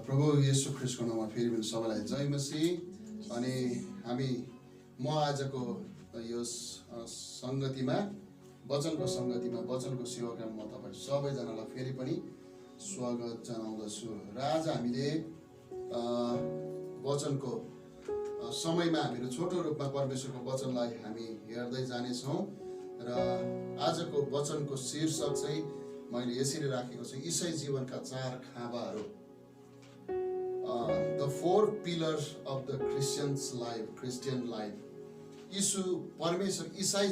प्रभु येशू ख्रिस्टको नाममा फेरि पनि सबैलाई जय मसीह। अनि म आजको यो संगतिमा वचनको वचनको सेवाकाममा तपाईँ सबैजनालाई फेरि पनि स्वागत जनाउँदछु। र आज हामीले वचनको समयमा हामीहरू छोटो रूपमा परमेश्वरको वचनलाई हामी हेर्दै जानेछौँ। र आजको वचनको शीर्षक चाहिँ मैले यसरी राखेको छु, ईसाई जीवनका 4 खाँबाहरू, the 4 pillars of the Christian life। यीशु परमेश्वर ईसाई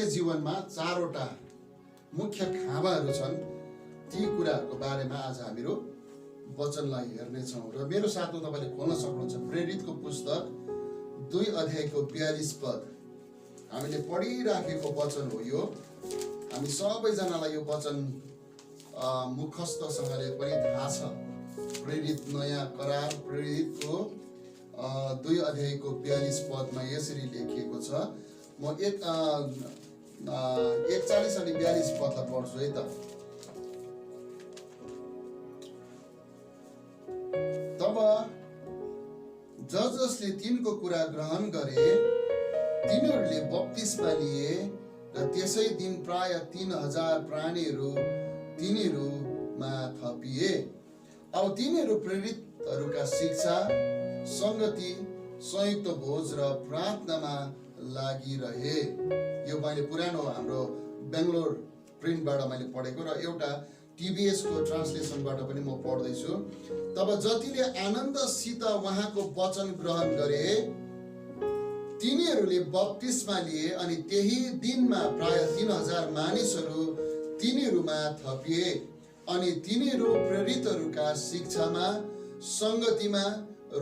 जीवनमा 4वटा मुख्य खाँबाहरू छन्। ती कुराहरूको बारेमा आज हामीहरू वचनलाई हेर्नेछौँ। र मेरो साथमा तपाईँले खोल्न सक्नुहुन्छ प्रेरितको पुस्तक 2 अध्यायको 42 पद। हामीले पढिराखेको वचन हो यो। हामी सबैजनालाई यो वचन मुखस्थसँगले पनि थाहा छ। प्रेरित नयाँ करार प्रेरितको 2 अध्यायको 42 पदमा यसरी लेखिएको छ। म 41 अनि 42 पदलाई पढ्छु है त। तब जसले तिनको कुरा ग्रहण गरे तिनीहरूले बप्तिस्मा लिए र त्यसै दिन प्राय 3000 प्राणीहरू तिनीहरूमा थपिए। अब तिनीहरू प्रेरितहरूका शिक्षा, संगति, संयुक्त भोज र प्रार्थनामा लागिरहे। यो मैले पुरानो हाम्रो बेङ्गलोर प्रिन्टबाट मैले पढेको र एउटा TBS को ट्रान्सलेसनबाट पनि म पढ्दैछु। तब जतिले आनन्दसित उहाँको वचन ग्रहण गरे तिनीहरूले बप्तिस्मा लिए अनि त्यही दिनमा प्राय 3000 मानिसहरू तिनीहरूमा थपिए। अनि तिनीहरू प्रेरितहरूका शिक्षामा, संगतिमा,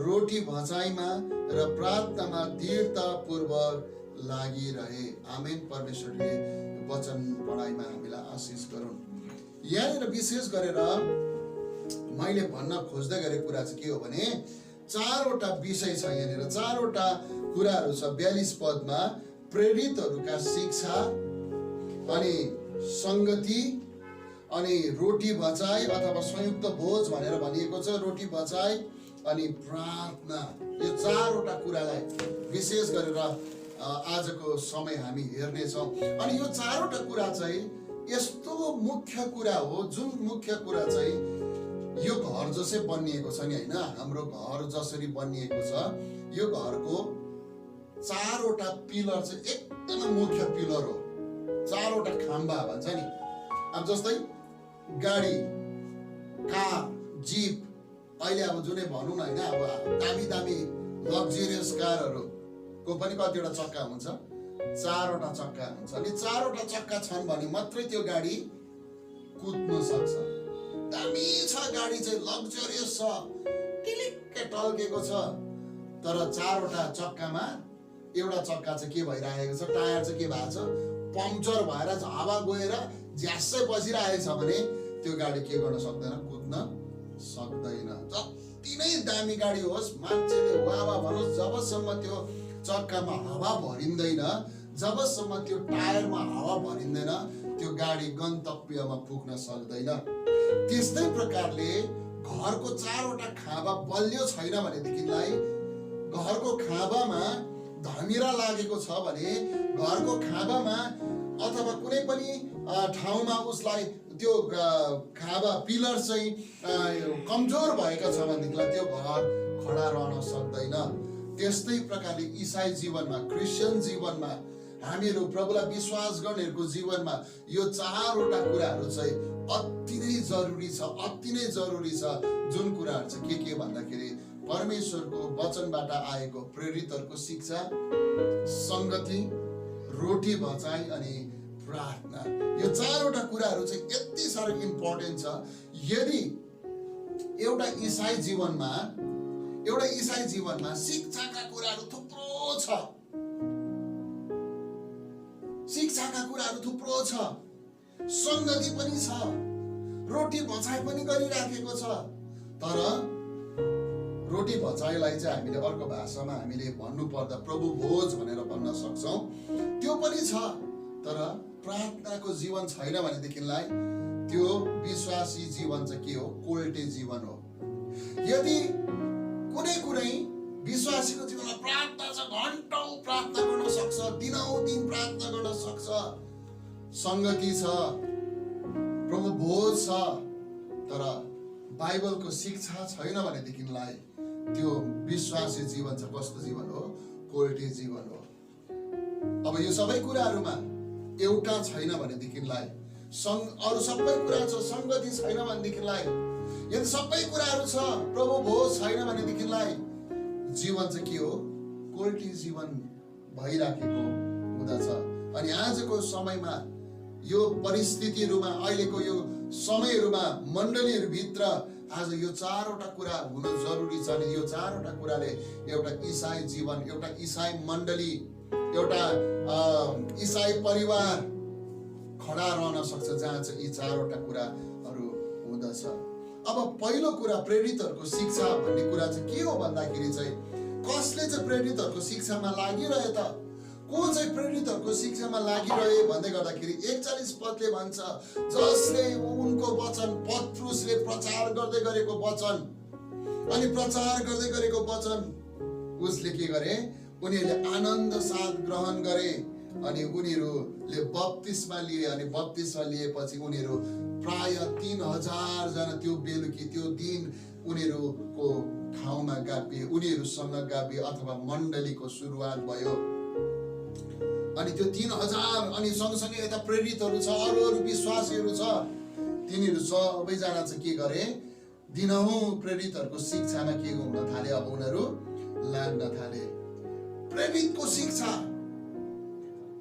रोटी भचाइमा र प्रार्थनामा दृढतापूर्वक लागिरहे। आमेन। परमेश्वरले वचन पढाइमा हामीलाई आशिष गरून्। यहाँनिर विशेष गरेर मैले भन्न खोज्दै गरेको कुरा चाहिँ के हो भने 4वटा विषय छ। यहाँनिर 4वटा कुराहरू छ। 42 पदमा प्रेरितहरूका शिक्षा, अनि संगति, अनि रोटी भचाइ अथवा संयुक्त भोज भनेर भनिएको छ। रोटी भचाइ अनि प्रार्थना, यो 4वटा कुरालाई विशेष गरेर आजको समय हामी हेर्नेछौँ। अनि यो 4वटा कुरा चाहिँ यस्तो मुख्य कुरा हो, जुन मुख्य कुरा चाहिँ यो घर जसै बनिएको छ नि, होइन, हाम्रो घर जसरी बनिएको छ, यो घरको 4वटा पिलर चाहिँ एकदमै मुख्य पिलर हो। 4वटा खाम्बा भन्छ नि। अब जस्तै गाडी, कार, जिप, अहिले अब जुनै भनौँ न, होइन, अब दामी लग्जरियस कारहरूको पनि कतिवटा चक्का हुन्छ? 4वटा चक्का हुन्छ। अनि 4वटा चक्का छन् भने मात्रै त्यो गाडी कुद्न सक्छ। दामी छ गाडी चाहिँ, लग्जरियस छ, टिलिक्कै टल्केको छ, तर 4वटा चक्कामा एउटा चक्का चाहिँ के भइरहेको छ? टायर चाहिँ के भएको छ? पङ्क्चर भएर हावा गएर झ्यासै बसिरहेको छ भने त्यो गाडी के गर्न सक्दैन? कुद्न सक्दैन। जति नै दामी गाडी होस्, मान्छेले वावा भनोस्, जबसम्म त्यो चक्कामा हावा भरिँदैन, जबसम्म त्यो टायरमा हावा भरिँदैन, त्यो गाडी गन्तव्यमा पुग्न सक्दैन। त्यस्तै प्रकारले घरको 4वटा खाँबा बलियो छैन भनेदेखिलाई, घरको खाँबामा धमिरा लागेको छ भने, घरको खाँबामा अथवा कुनै पनि ठाउँमा उसलाई त्यो खाँबा पिलर चाहिँ कमजोर भएको छ भनेदेखिलाई त्यो घर खडा रहन सक्दैन। त्यस्तै प्रकारले ईसाई जीवनमा, क्रिस्चियन जीवनमा, हामीहरू प्रभुलाई विश्वास गर्नेहरूको जीवनमा यो 4वटा कुराहरू चाहिँ अति नै जरुरी छ, अति नै जरुरी छ। जुन कुराहरू चाहिँ के भन्दाखेरि परमेश्वरको वचनबाट आएको प्रेरितहरूको शिक्षा, संगति, रोटी भचाइ अनि प्रार्थना, यो 4वटा कुराहरू चाहिँ यति साह्रो इम्पोर्टेन्ट छ। यदि एउटा ईसाई जीवनमा शिक्षाका कुराहरू थुप्रो छ, संगति पनि छ, रोटी भचाइ पनि गरिराखेको छ। तर रोटी भचाइलाई चाहिँ हामीले अर्को भाषामा हामीले भन्नुपर्दा प्रभु भोज भनेर भन्न सक्छौँ, त्यो पनि छ। तर प्रार्थनाको जीवन छैन भनेदेखिलाई त्यो विश्वासी जीवन चाहिँ के हो? कोल्टे जीवन हो। यदि कुनै विश्वासीको जीवनमा प्रार्थना छ, घण्टौं प्रार्थना गर्न सक्छ, दिनौं दिन प्रार्थना गर्न सक्छ, संगति छ, प्रभु भोज छ, तर बाइबलको शिक्षा छैन भनेदेखिलाई त्यो विश्वासी जीवन चाहिँ कस्तो जीवन हो? कोल्टे जीवन हो। अब यो सबै कुराहरूमा एउटा छैन भनेदेखिलाई, अरू सबै कुरा छ, संगति छैन भनेदेखिलाई, यदि सबै कुराहरू छ, प्रभु भोज छैन भनेदेखिलाई जीवन चाहिँ के हो? कोल्टे जीवन भइराखेको हुँदछ। अनि आजको समयमा यो परिस्थितिहरूमा, अहिलेको यो समयहरूमा मण्डलीहरूभित्र आज यो चारवटा कुरा हुन जरुरी छ। अनि यो चारवटा कुराले एउटा इसाई जीवन, एउटा इसाई मण्डली, एउटा इसाई परिवार खडा रहन सक्छ, जहाँ चाहिँ यी चारवटा कुराहरू हुँदछ। अब पहिलो कुरा प्रेरितहरूको शिक्षा भन्ने कुरा चाहिँ के हो भन्दाखेरि चाहिँ कसले चाहिँ प्रेरितहरूको शिक्षामा लागिरहे त? को चाहिँ प्रेरितहरूको शिक्षामा लागिरहे भन्दै गर्दाखेरि 41 पदले भन्छ, जसले उनको वचन, पत्रुसले प्रचार गर्दै गरेको वचन, अनि प्रचार गर्दै गरेको वचन उसले के गरे? उनीहरूले आनन्द साथ ग्रहण गरे अनि उनीहरूले बप्तिस्मा लिए। अनि बप्तिस्मा लिएपछि उनीहरू प्राय 3000 जना त्यो बेलुकी, त्यो दिन उनीहरूको ठाउँमा गाभिए, उनीहरूसँग गाभिए, अथवा मण्डलीको सुरुवात भयो। अनि त्यो 3000 अनि सँगसँगै यता प्रेरितहरू छ, अरू विश्वासीहरू छ, तिनीहरू सबैजना चाहिँ के गरे? दिनहुँ प्रेरितहरूको शिक्षामा के हुन थाले? अब उनीहरू लाग्न थाले। प्रेरितको शिक्षा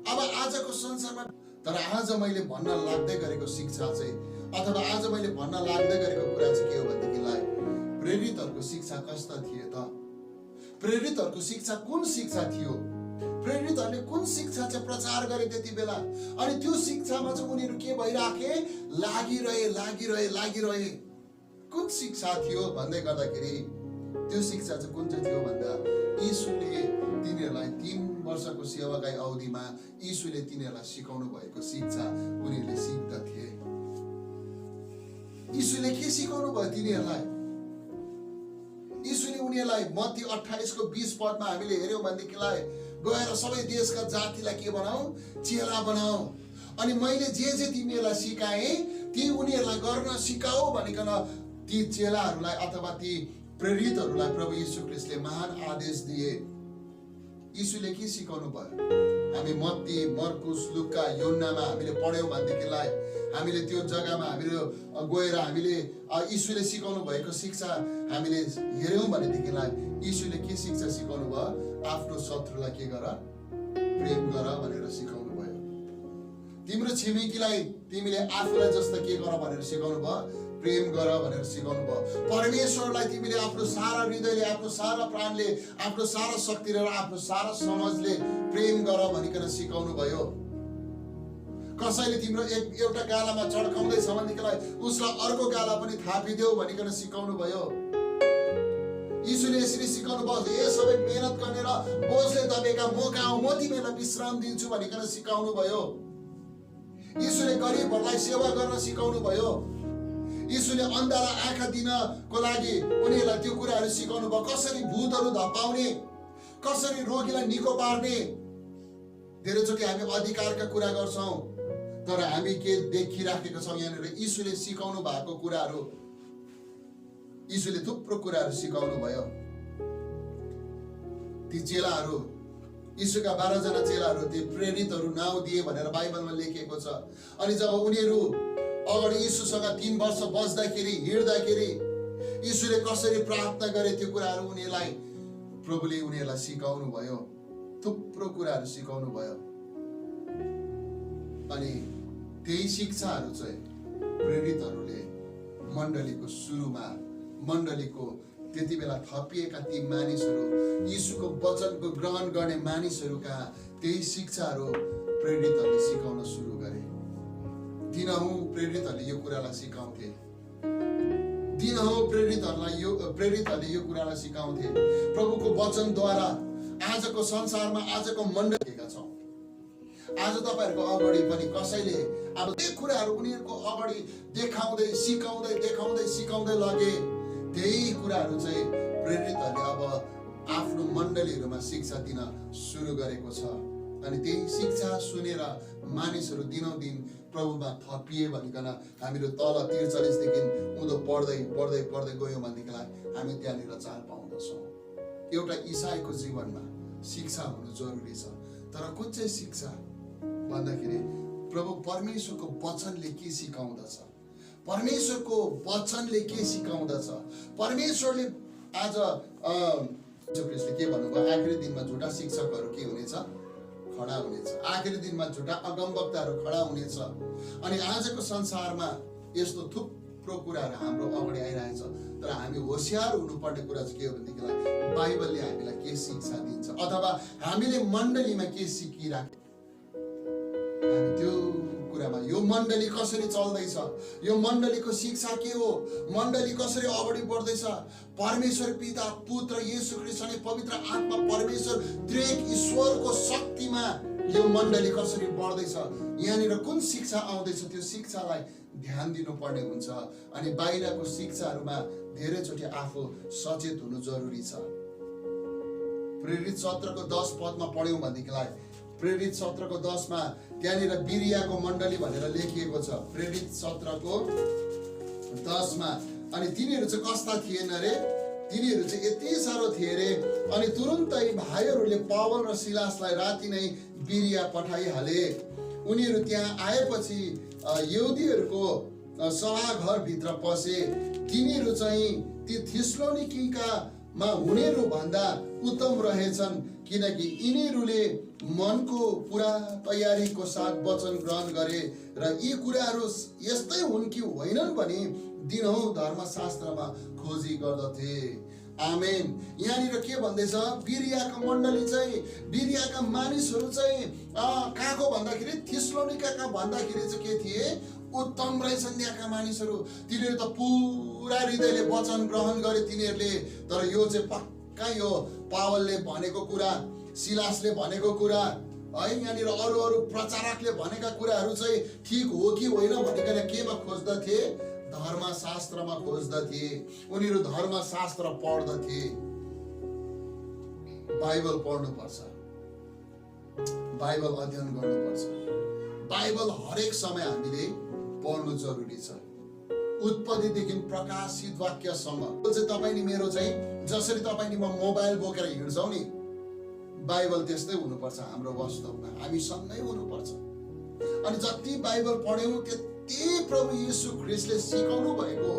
अब आजको संसारमा, तर आज मैले भन्न लाग्दै गरेको शिक्षा चाहिँ, अथवा आज मैले भन्न लाग्दै गरेको कुरा चाहिँ के हो भनेदेखिलाई प्रेरितहरूको शिक्षा कस्ता थिए त? प्रेरितहरूको शिक्षा कुन शिक्षा थियो? प्रेरितहरूले कुन शिक्षा चाहिँ प्रचार गरे त्यति बेला? अनि त्यो शिक्षामा चाहिँ उनीहरू के भइराखे? लागिरहे। कुन शिक्षा थियो भन्दै गर्दाखेरि त्यो शिक्षा चाहिँ कुन चाहिँ थियो भन्दा यीशुले तिनीहरूलाई 3 वर्षको सेवाकाई अवधिमा यीशुले तिनीहरूलाई सिकाउनु भएको शिक्षा उनीहरूले सिक्दथे। यीशुले के सिकाउनु भयो तिनीहरूलाई? यीशुले उनीहरूलाई मत्ती 28:20 पदमा हामीले हेर्यौं भनेदेखिलाई, गएर सबै देशका जातिलाई के बनाऊ? चेला बनाऊ। अनि मैले जे तिमीहरूलाई सिकाएँ ती उनीहरूलाई गर्न सिकाऊ भनिकन ती चेलाहरूलाई अथवा ती प्रेरितहरूलाई प्रभु यीशु ख्रीष्टले महान आदेश दिए। यीशुले के सिकाउनु भयो? हामी मत्ती, मर्कुस, लुका, योन्नामा हामीले पढ्यौं भनेदेखिलाई हामीले त्यो जग्गामा हामीले गएर हामीले यीशुले सिकाउनु भएको शिक्षा हामीले हेर्यौं भनेदेखिलाई यीशुले के शिक्षा सिकाउनु भयो? आफ्नो शत्रुलाई के गर? प्रेम गर भनेर सिकाउनु भयो। तिम्रो छिमेकीलाई तिमीले आफूलाई जस्तो के गर भनेर सिकाउनु भयो? प्रेम गर भनेर सिकाउनु भयो। परमेश्वरलाई तिमीले आफ्नो सारा हृदयले, आफ्नो सारा प्राणले, आफ्नो सारा शक्तिले र आफ्नो सारा समझले प्रेम गर भनिकन सिकाउनु भयो। कसैले तिम्रो एउटा गालामा चड्काउँदैछ भनेदेखिलाई उसलाई अर्को गाला पनि थापिदेऊ भनिकन सिकाउनु भयो। यीशुले यसरी सिकाउनु भयो, ए सबै मेहनत गर्ने र बोझले दबेका म कहाँ हो, म तिमीलाई विश्राम दिन्छु भनिकन सिकाउनु भयो। यीशुले गरिबहरूलाई सेवा गर्न सिकाउनु भयो। यीशुले अन्धालाई आँखा दिनको लागि उनीहरूलाई त्यो कुराहरू सिकाउनु भयो। कसरी भूतहरू धपाउने, कसरी रोगीलाई निको पार्ने। धेरैचोटि हामी अधिकारका कुरा गर्छौं, तर हामी के देखिराखेका छौं यहाँनिर? यीशुले सिकाउनु भएको कुराहरू, यीशुले थुप्रो कुराहरू सिकाउनु भयो। ती चेलाहरू, यीशुका 12 जना चेलाहरू, ती प्रेरितहरू नाउँ दिए भनेर बाइबलमा लेखिएको छ। अनि जब उनीहरू अगाडि यीशुसँग 3 वर्ष बस्दाखेरि, हिँड्दाखेरि यीशुले कसरी प्रार्थना गरे त्यो कुराहरू उनीहरूलाई प्रभुले उनीहरूलाई सिकाउनु भयो। थुप्रो कुराहरू सिकाउनु भयो। अनि त्यही शिक्षाहरू चाहिँ प्रेरितहरूले मण्डलीको सुरुमा, मण्डलीको त्यति बेला थपिएका ती मानिसहरू, यीशुको वचनको ग्रहण गर्ने मानिसहरूका त्यही शिक्षाहरू प्रेरितहरूले सिकाउन सुरु गरे। दिनहुँ प्रेरितहरूले यो कुरालाई सिकाउँथे। दिनहुँ प्रेरितहरूले यो कुरालाई सिकाउँथे। प्रभुको वचनद्वारा आजको संसारमा, आजको मण्डलीका छौं। आज तपाईहरुको अगाडि पनि कसैले अब त्यही कुराहरू उनीहरूको अगाडि देखाउँदै सिकाउँदै लगे। त्यही कुराहरू चाहिँ प्रेरितहरूले अब आफ्नो मण्डलीहरूमा शिक्षा दिन सुरु गरेको छ। अनि त्यही शिक्षा सुनेर मानिसहरू दिनौदिन प्रभुमा थपिए भनिकन हामीहरू तल 43 देखि उँधो पढ्दै गयौँ भनेदेखिलाई हामी त्यहाँनिर चाल पाउँदछौँ। एउटा इसाईको जीवनमा शिक्षा हुनु जरुरी छ। तर कुन चाहिँ शिक्षा भन्दाखेरि प्रभु परमेश्वरको वचनले के सिकाउँदछ, परमेश्वरको वचनले के सिकाउँदछ। परमेश्वरले आज ख्रीष्टले के भन्नुभयो, आखिरी दिनमा झुटा शिक्षकहरू के हुनेछ, खडा हुनेछ। आखिरी दिनमा झुटा अगमवक्ताहरू खडा हुनेछ। अनि आजको संसारमा यस्तो थुप्रो कुराहरू हाम्रो अगाडि आइरहेछ। तर हामी होशियार हुनुपर्ने कुरा चाहिँ के हो भनेदेखिलाई बाइबलले हामीलाई के शिक्षा दिन्छ अथवा हामीले मण्डलीमा के सिकिराख्यो, हामी त्यो कुरामा यो मण्डली कसरी चल्दैछ, यो मण्डलीको शिक्षा के हो, मण्डली कसरी अगाडि बढ्दैछ, परमेश्वर पिता पुत्र येशू ख्रीष्ट अनि पवित्र आत्मा परमेश्वर त्रिएक ईश्वरको शक्तिमा यो मण्डली कसरी बढ्दैछ, यहाँनिर कुन शिक्षा आउँदैछ, त्यो शिक्षालाई ध्यान दिनुपर्ने हुन्छ। अनि बाहिरको शिक्षाहरूमा धेरैचोटि आफू सचेत हुनु जरुरी छ। प्रेरित 17को 10 पदमा पढ्यौँ भनेदेखिलाई प्रेरित 17को 10 मा त्यहाँनिर बिरियाको मण्डली भनेर लेखिएको छ। प्रेरित 17को 10 मा अनि तिनीहरू चाहिँ कस्ता थिएन रे, तिनीहरू चाहिँ यति साह्रो थिए रे। अनि तुरुन्तै भाइहरूले पौल र सिलासलाई राति नै बिरिया पठाइहाले। उनीहरू त्यहाँ आएपछि यहुदीहरूको सभाघरभित्र पसे। तिनीहरू चाहिँ ती थिस्सलुनिकीमा हुनेहरू भन्दा उत्तम रहेछन्, किनकि यिनीहरूले मनको पुरा तयारीको साथ वचन ग्रहण गरे र यी कुराहरू यस्तै हुन् कि होइनन् भनी दिनहुँ धर्मशास्त्रमा खोजी गर्दथे। आमेन। यहाँनिर के भन्दैछ, बिरियाका मण्डली चाहिँ, बिरियाका मानिसहरू चाहिँ कहाँको भन्दाखेरि थिस्सलुनिकाका भन्दाखेरि चाहिँ के थिए, उत्तम रहेछन् त्यहाँका मानिसहरू। तिनीहरू त पुरा हृदयले वचन ग्रहण गरे तिनीहरूले। तर यो चाहिँ पक्का यो पावलले भनेको कुरा, सिलासले भनेको कुरा है, यहाँनिर अरू प्रचारकले भनेका कुराहरू चाहिँ ठिक हो कि होइन भनिकन केमा खोज्दथे, धर्मशास्त्रमा खोज्दथे। उनीहरू धर्मशास्त्र पढ्दथे। बाइबल पढ्नुपर्छ, बाइबल अध्ययन गर्नुपर्छ। बाइबल हरेक समय हामीले पढ्नु जरुरी छ। उत्पत्तिदेखि प्रकाशित वाक्यसम्म चाहिँ तपाईँ नि मेरो चाहिँ जसरी तपाईँ नि म मोबाइल बोकेर हिँड्छौँ नि, बाइबल त्यस्तै हुनुपर्छ हाम्रो वास्तवमा, हामी सँगै हुनुपर्छ। अनि जति बाइबल पढ्यौँ त्यति प्रभु येशू ख्रीष्टले सिकाउनु भएको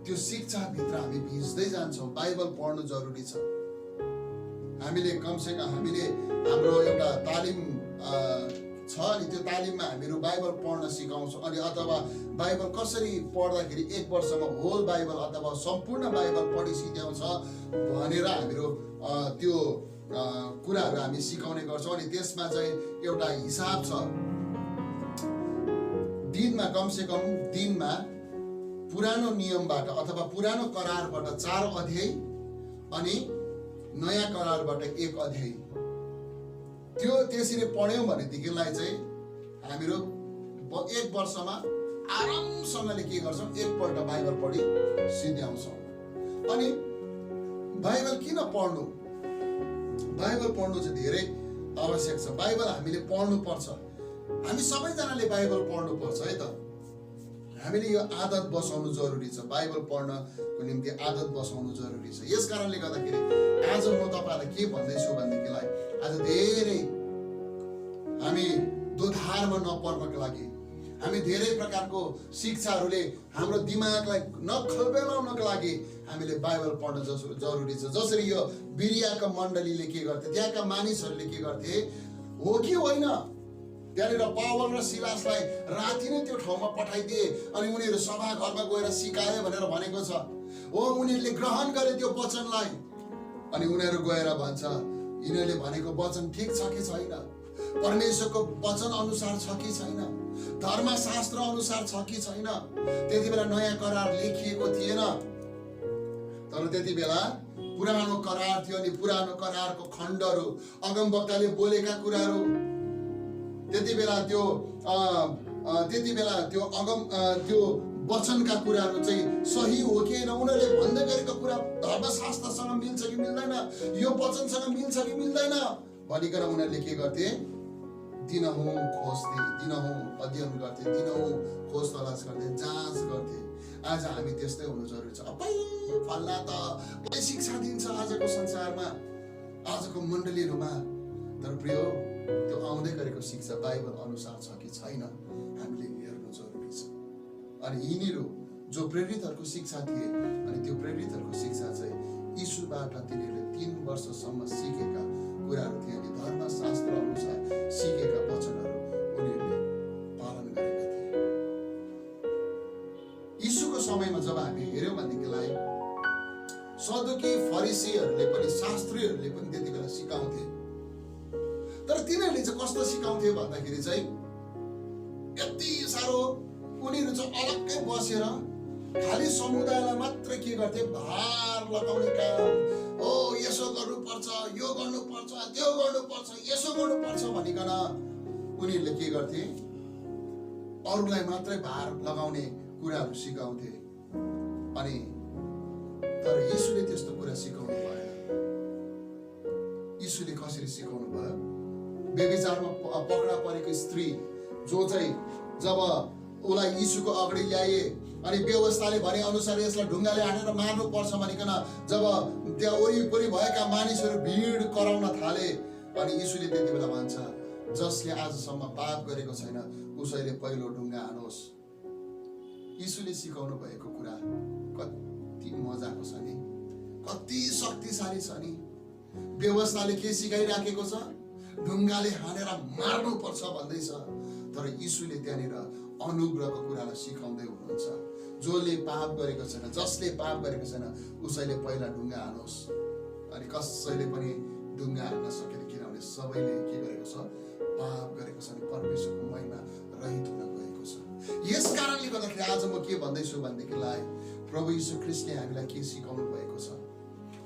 त्यो शिक्षाभित्र हामी भिज्दै जान्छौँ। बाइबल पढ्नु जरुरी छ। हामीले कमसेकम हामीले हाम्रो एउटा तालिम छ अनि त्यो तालिममा हामीहरू बाइबल पढ्न सिकाउँछौँ। अनि अथवा बाइबल कसरी पढ्दाखेरि 1 वर्षमा होल बाइबल अथवा सम्पूर्ण बाइबल पढिसिक्याउँछ भनेर हामीहरू त्यो कुराहरू हामी सिकाउने गर्छौँ। अनि त्यसमा चाहिँ एउटा हिसाब छ, दिनमा कमसेकम दिनमा पुरानो नियमबाट अथवा पुरानो करारबाट 4 अध्याय अनि नयाँ करारबाट 1 अध्याय त्यो त्यसरी पढ्यौँ भनेदेखिलाई चाहिँ हामीहरू 1 वर्षमा आरामसँगले के गर्छौँ, एकपल्ट बाइबल पढि सिद्ध्याउँछौँ। अनि बाइबल किन पढ्नु, बाइबल पढ्नु चाहिँ धेरै आवश्यक छ। बाइबल हामीले पढ्नु पर्छ। हामी सबैजनाले बाइबल पढ्नु पर्छ है त। हामीले यो आदत बसाउनु जरुरी छ। बाइबल पढ्नको निम्ति आदत बसाउनु जरुरी छ। यस कारणले गर्दाखेरि आज म तपाईहरुलाई के भन्दैछु भनेदेखिलाई आज धेरै हामी दोधारमा नपर्नको लागि हामी धेरै प्रकारको शिक्षाहरूले हाम्रो दिमागलाई नखलबेलाउनको लागि हामीले बाइबल पढ्न जरुरी छ। जसरी यो बिरियाका मण्डलीले के गर्थे, त्यहाँका मानिसहरूले के गर्थे हो कि होइन, त्यहाँनिर पावल र सिलासलाई राति नै त्यो ठाउँमा पठाइदिए अनि उनीहरू सभाघरमा गएर सिकाए भनेर भनेको छ। हो, उनीहरूले ग्रहण गरे त्यो वचनलाई अनि उनीहरू गएर भन्छ यिनीहरूले भनेको वचन ठिक छ कि छैन, परमेश्वरको वचन अनुसार छ कि छैन, धर्मशास्त्र अनुसार छ कि छैन। त्यति बेला नयाँ करार लेखिएको थिएन, तर त्यति बेला पुरानो करार थियो। अनि पुरानो करारको खण्डहरू, अगमवक्ताले बोलेका कुराहरू, त्यति बेला त्यो त्यति बेला त्यो त्यो वचनका कुराहरू चाहिँ सही हो कि होइन, उनीहरूले भन्दै गरेको कुरा धर्मशास्त्रसँग मिल्छ कि मिल्दैन, यो वचनसँग मिल्छ कि मिल्दैन भनिकन उनीहरूले के गर्थे, दिनहुँ खोज्थे, दिनहुँ अध्ययन गर्थे, दिनहुँ खोज तलास गर्थे, जाँच गर्थे। आज हामी त्यस्तै हुनु जरुरी छ। फल्ला त के शिक्षा दिन्छ आजको संसारमा, आजको मण्डलीहरूमा, तर प्रिय त्यो आउँदै गरेको शिक्षा बाइबल अनुसार छ कि छैन हामीले हेर्नु जरुरी छ। अनि यिनीहरू जो प्रेरितहरूको शिक्षा थिए, अनि त्यो प्रेरितहरूको शिक्षा चाहिँ यीशुबाट तिनीहरूले 3 वर्षसम्म सिकेका कुराहरू थिए, अनि धर्मशास्त्र अनुसार सिकेका वचनहरू उनीहरूले पालन गरेका थिए। यीशुको समयमा जब हामी हेर्यौँ भनेदेखिलाई सदुकी फरिसीहरूले पनि, शास्त्रीहरूले पनि त्यति बेला सिकाउँथे। तर तिनीहरूले चाहिँ कस्तो सिकाउँथे भन्दाखेरि चाहिँ यति साह्रो उनीहरू चाहिँ अलग्गै बसेर खालि समुदायलाई मात्र के गर्थे, भार लगाउने काम, ओ यसो गर्नुपर्छ, यो गर्नुपर्छ, त्यो गर्नुपर्छ, यसो गर्नुपर्छ भनिकन उनीहरूले के गर्थे, अरूलाई मात्रै भार लगाउने कुराहरू सिकाउँथे। अनि तर यीशुले त्यस्तो कुरा सिकाउनु भएन। यीशुले कसरी सिकाउनु भयो? व्यभिचारमा पक्रा परेको स्त्री जो चाहिँ जब उसलाई यीशुको अगाडि ल्याए अनि व्यवस्थाले भने अनुसार यसलाई ढुङ्गाले हानेर मार्नु पर्छ भनिकन जब त्यहाँ वरिपरि भएका मानिसहरू भिड कराउन थाले, अनि यीशुले त्यति बेला भन्छ, जसले आजसम्म पाप गरेको छैन उसैले पहिलो ढुङ्गा हानोस्। यीशुले सिकाउनु भएको कुरा कति मजाको छ नि, कति शक्तिशाली छ नि। व्यवस्थाले के सिकाइराखेको छ? ढुङ्गाले हानेर मार्नु पर्छ भन्दैछ, तर यीशुले त्यहाँनिर अनुग्रहको कुरालाई सिकाउँदै हुनुहुन्छ। जसले पाप गरेको छैन, जसले पाप गरेको छैन उसैले पहिला ढुङ्गा हानोस्। अनि कसैले पनि ढुङ्गा हान्न सकेन, किनभने सबैले के गरेको छ, पाप गरेको छ, अनि परमेश्वरको महिमा रहित हुन गएको छ। यस कारणले गर्दाखेरि आज म के भन्दैछु भनेदेखिलाई प्रभु यीशु ख्रीष्टले हामीलाई के सिकाउनु भएको छ,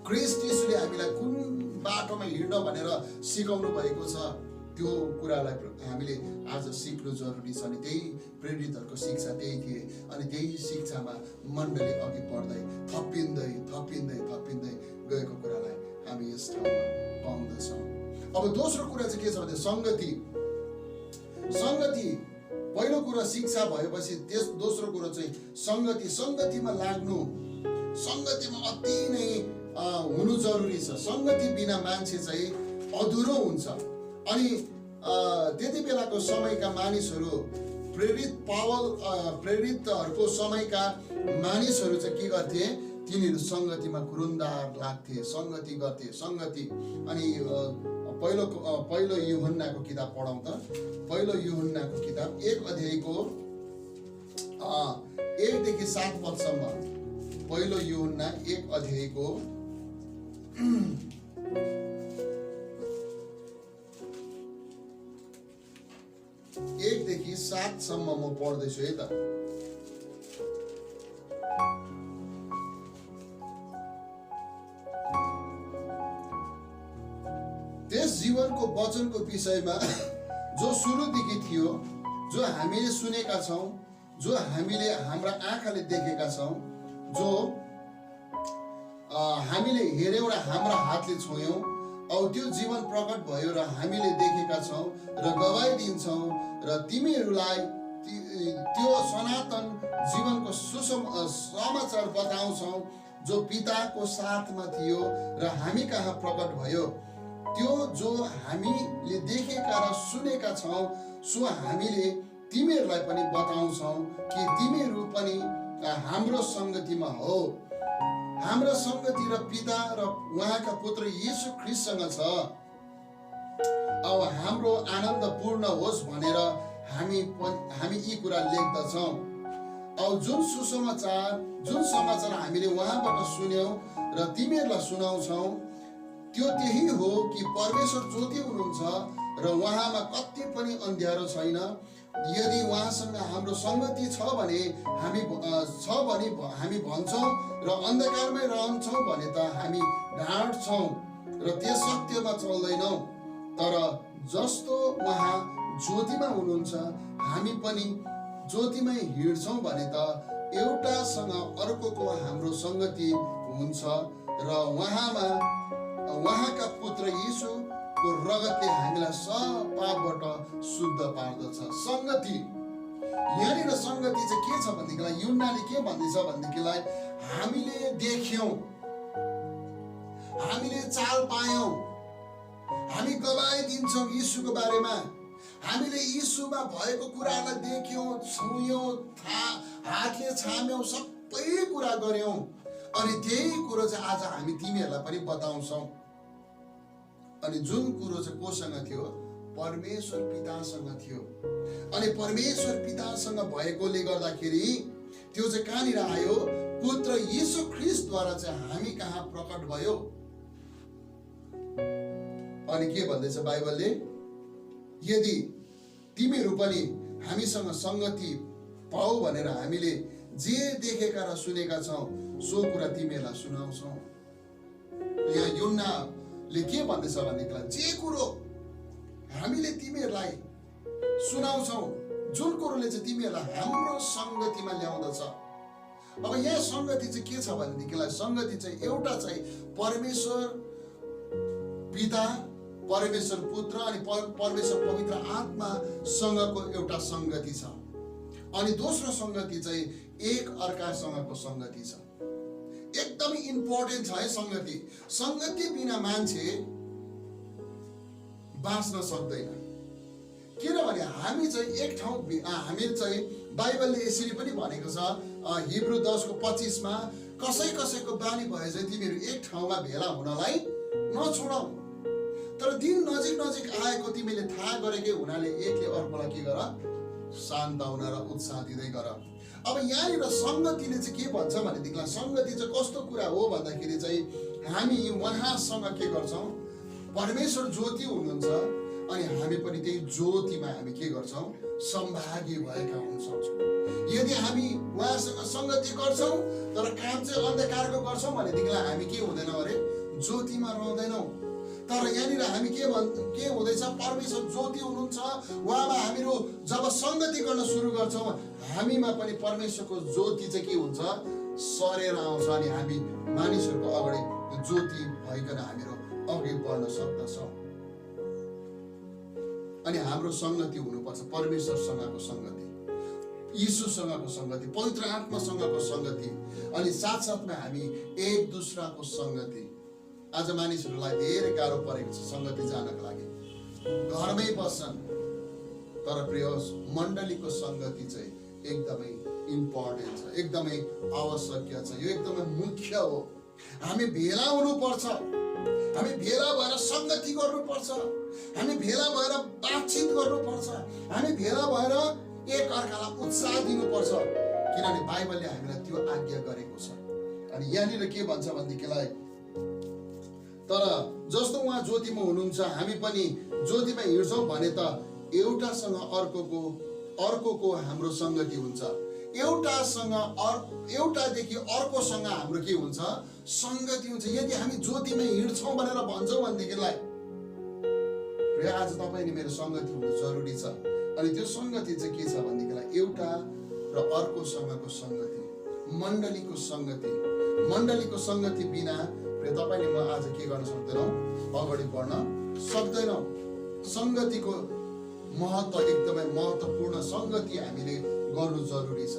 ख्रीष्ट यीशुले हामीलाई कुन बाटोमा हिँड्न भनेर सिकाउनु भएको छ, त्यो कुरालाई हामीले आज सिक्नु जरुरी छ। अनि त्यही प्रेरितहरूको शिक्षा त्यही थिए, अनि त्यही शिक्षामा मण्डली अघि बढ्दै थपिँदै थपिँदै थपिँदै गएको कुरालाई हामी यस ठाउँमा पाउँदछौँ। अब दोस्रो कुरा चाहिँ के छ भने संगति। संगति पहिलो कुरा शिक्षा भएपछि त्यस दोस्रो कुरो चाहिँ संगति। संगतिमा लाग्नु, संगतिमा अति नै हुनु जरुरी छ। संगति बिना मान्छे चाहिँ अधुरो हुन्छ। अनि त्यति बेलाको समयका मानिसहरू, प्रेरितहरूको समयका मानिसहरू चाहिँ के गर्थे, तिनीहरू संगतिमा कुरुन्दार लाग्थे, संगति गर्थे, संगति। अनि पहिलो यूहन्नाको किताब पढौँ त। पहिलो यूहन्नाको किताब 1 अध्यायको 1 देखि 7 पदसम्म। पहिलो यूहन्ना 1 अध्यायको 1 देखि 7 सम्म म पढ्दैछु है त। त्यस जीवनको वचनको विषयमा जो सुरुदेखि थियो, जो हामीले सुनेका छौँ, जो हामीले हाम्रा आँखाले देखेका छौँ, जो हामीले हेर्यौँ र हाम्रा हातले छोयौँ, औ त्यो जीवन प्रकट भयो र हामीले देखेका छौँ र गवाई दिन्छौँ र तिमीहरूलाई त्यो सनातन जीवनको समाचार बताउँछौँ जो पिताको साथमा थियो र हामी कहाँ प्रकट भयो। त्यो जो हामीले देखेका र सुनेका छौँ सो हामीले तिमीहरूलाई पनि बताउँछौँ कि तिमीहरू पनि हाम्रो संगतिमा हो। हाम्रो संगति र पिता र उहाँका पुत्र यीशु ख्रीष्टसँग छ। अब हाम्रो आनन्द पूर्ण होस् भनेर हामी यी कुरा लेख्दछौँ। अब जुन समाचार हामीले उहाँबाट सुन्यौँ र तिमीहरूलाई सुनाउँछौँ त्यो त्यही हो कि परमेश्वर ज्योति हुनुहुन्छ र उहाँमा कति पनि अँध्यारो छैन। यदि उहाँसँग हाम्रो संगति छ भने हामी भन्छौँ र अन्धकारमै रहन्छौँ भने त हामी ढाँट्छौँ र त्यस सत्यमा चल्दैनौँ। तर जस्तो उहाँ ज्योतिमा हुनुहुन्छ हामी पनि ज्योतिमै हिँड्छौँ भने त एउटासँग अर्कोको हाम्रो सङ्गति हुन्छ र उहाँका पुत्र यीशुको रगतले हामीलाई सब पापबाट शुद्ध पार्दछ। सङ्गति, यहाँनिर सङ्गति चाहिँ के छ भनेदेखिलाई यूहन्नाले के भन्दैछ भनेदेखिलाई हामीले देख्यौँ, हामीले चाल पायौँ, हामी गवाई दिन्छौँ यीशुको बारेमा, हामीले यीशुमा भएको कुरालाई देख्यौँ, छुयौँ, हातले छाम्यौँ, सबै कुरा गर्यौँ अनि त्यही कुरो चाहिँ आज हामी तिमीहरूलाई पनि बताउँछौँ। अनि जुन कुरो चाहिँ कोसँग थियो? परमेश्वर पितासँग थियो। अनि परमेश्वर पितासँग भएकोले गर्दाखेरि त्यो चाहिँ कहाँनिर आयो? पुत्र यीशु ख्रीष्टद्वारा चाहिँ हामी कहाँ प्रकट भयो। अनि के भन्दैछ बाइबलले? यदि तिमीहरू पनि हामीसँग सङ्गति पाऊ भनेर हामीले जे देखेका र सुनेका छौँ सो कुरा तिमीहरूलाई सुनाउँछौँ। यहाँ यूहन्नाले के भन्दैछ भनेदेखिलाई जे कुरो हामीले तिमीहरूलाई सुनाउँछौँ, जुन कुरोले चाहिँ तिमीहरूलाई हाम्रो सङ्गतिमा ल्याउँदछ। अब यहाँ सङ्गति चाहिँ के छ भनेदेखिलाई सङ्गति चाहिँ एउटा चाहिँ परमेश्वर पिता, परमेश्वर पुत्र अनि परमेश्वर पवित्र आत्मासँगको एउटा सङ्गति छ। अनि दोस्रो सङ्गति चाहिँ एक अर्कासँगको सङ्गति छ। एकदमै इम्पोर्टेन्ट छ है सङ्गति। सङ्गति बिना मान्छे बाँच्न सक्दैन। किनभने हामी चाहिँ एक ठाउँ, हामी चाहिँ बाइबलले यसरी पनि भनेको छ हिब्रू 10:25 कसैको बानी भए चाहिँ तिमीहरू एक ठाउँमा भेला हुनलाई नछोडौ, तर दिन नजिक आएको तिमीले थाहा गरेकै हुनाले एकले अर्कोलाई के गर? शान्त हुन र उत्साह दिँदै गर। अब यहाँनिर सङ्गतिले चाहिँ के भन्छ भनेदेखिलाई सङ्गति चाहिँ कस्तो कुरा हो भन्दाखेरि चाहिँ हामी उहाँसँग के गर्छौँ? परमेश्वर ज्योति हुनुहुन्छ अनि हामी पनि त्यही ज्योतिमा हामी के गर्छौँ? सम्भागी भएका हुन्छौँ। यदि हामी उहाँसँग सङ्गति गर्छौँ तर काम चाहिँ अन्धकारको गर्छौँ भनेदेखिलाई हामी के हुँदैनौँ अरे? ज्योतिमा रहँदैनौँ। तर यहाँनिर हामी के हुँदैछ? परमेश्वर ज्योति हुनुहुन्छ, उहाँमा हामीहरू जब सङ्गति गर्न सुरु गर्छौँ हामीमा पनि परमेश्वरको ज्योति चाहिँ के हुन्छ? सरेर आउँछ अनि हामी मानिसहरूको अगाडि ज्योति भइकन हामीहरू अघि बढ्न सक्दछौँ। अनि हाम्रो सङ्गति हुनुपर्छ परमेश्वरसँगको सङ्गति, यीशुसँगको सङ्गति, पवित्र आत्मासँगको सङ्गति, अनि साथसाथमा हामी एक दुसराको सङ्गति। आज मानिसहरूलाई धेरै गाह्रो परेको छ सङ्गति जानका लागि, घरमै बस्छन्, तर प्रिय मण्डलीको सङ्गति चाहिँ एकदमै इम्पोर्टेन्ट छ, एकदमै आवश्यक छ, यो एकदमै मुख्य हो। हामी भेला हुनुपर्छ, हामी भेला भएर सङ्गति गर्नुपर्छ, हामी भेला भएर बातचित गर्नुपर्छ, हामी भेला भएर एक अर्कालाई उत्साह दिनुपर्छ, किनभने बाइबलले हामीलाई त्यो आज्ञा गरेको छ। अनि यहाँनिर के भन्छ भनेदेखिलाई तर जस्तो उहाँ ज्योतिमा हुनुहुन्छ हामी पनि ज्योतिमा हिँड्छौँ भने त एउटासँग अर्कोको हाम्रो सङ्गति हुन्छ। एउटादेखि अर्कोसँग हाम्रो के हुन्छ? सङ्गति हुन्छ। यदि हामी ज्योतिमा हिँड्छौँ भनेर भन्छौँ भनेदेखिलाई आज तपाईँ अनि मेरो सङ्गति हुनु जरुरी छ। अनि त्यो सङ्गति चाहिँ के छ भनेदेखिलाई एउटा र अर्कोसँगको सङ्गति, मण्डलीको सङ्गति। मण्डलीको सङ्गति बिना तपाईँले म आज के गर्न सक्दैनौँ? अगाडि बढ्न सक्दैनौँ। सङ्गतिको महत्त्व एकदमै महत्त्वपूर्ण, सङ्गति हामीले गर्नु जरुरी छ।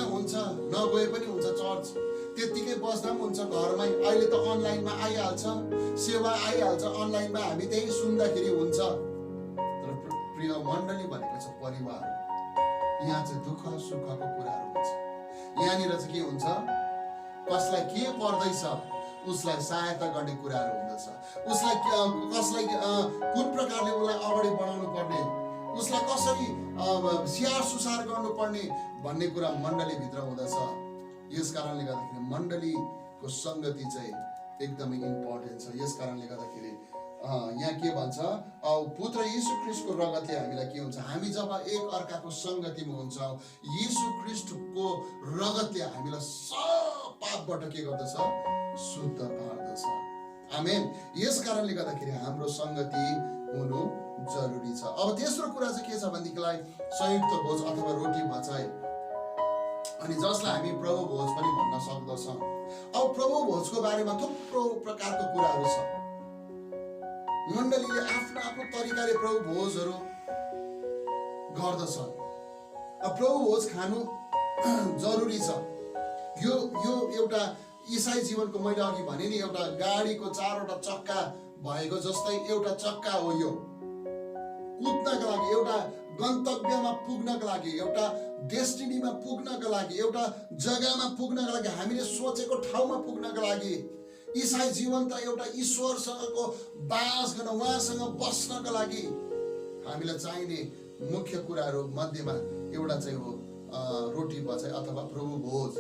हुन्छ नगए पनि हुन्छ, चर्च त्यत्तिकै बस्दा पनि हुन्छ, घरमै अहिले त अनलाइनमा आइहाल्छ, सेवा आइहाल्छ अनलाइनमा, हामी त्यही सुन्दाखेरि हुन्छ। तर प्रिय मण्डली भनेको चाहिँ परिवार हो। यहाँ चाहिँ दुःख सुखको कुराहरू हुन्छ। यहाँनिर चाहिँ के हुन्छ? कसलाई के पर्दैछ उसलाई सहायता गर्ने कुराहरू हुँदछ, उसलाई कसलाई कुन प्रकारले उसलाई अगाडि बढाउनु पर्ने, उसलाई कसरी स्याहार सुसार गर्नुपर्ने भन्ने कुरा मण्डलीभित्र हुँदछ। यस कारणले गर्दाखेरि मण्डलीको सङ्गति चाहिँ एकदमै इम्पोर्टेन्ट छ। यस कारणले गर्दाखेरि यहाँ के भन्छ? पुत्र यीशु ख्रीष्टको रगतले हामीलाई के हुन्छ? हामी जब एक अर्काको सङ्गतिमा हुन्छौँ यीशु ख्रीष्टको रगतले हामीलाई सब पापबाट के गर्दछ? शुद्ध पार्दछ। आमेन। यस कारणले गर्दाखेरि हाम्रो सङ्गति हुनु जरुरी छ। अब तेस्रो कुरा चाहिँ के छ भनेदेखिलाई संयुक्त भोज अथवा रोटी भचाइ, अनि जसलाई हामी प्रभु भोज पनि भन्न सक्दछौँ। अब प्रभु भोजको बारेमा थुप्रो प्रकारको कुराहरू छ। मण्डलीले आफ्नो आफ्नो तरिकाले प्रभु भोजहरू गर्दछ। अब प्रभु भोज खानु जरुरी छ। यो एउटा इसाई जीवनको, मैले अघि भने नि, एउटा गाडीको 4वटा चक्का भएको जस्तै एउटा चक्का हो। यो कुद्नको लागि, एउटा गन्तव्यमा पुग्नको लागि, एउटा डेस्टिनीमा पुग्नको लागि, एउटा जग्गामा पुग्नको लागि, हामीले सोचेको ठाउँमा पुग्नको लागि, इसाई जीवन त एउटा ईश्वरसँगको बास गर्न, उहाँसँग बस्नको लागि हामीलाई चाहिने मुख्य कुराहरू मध्येमा एउटा चाहिँ हो रोटी भचाइ अथवा प्रभु भोज।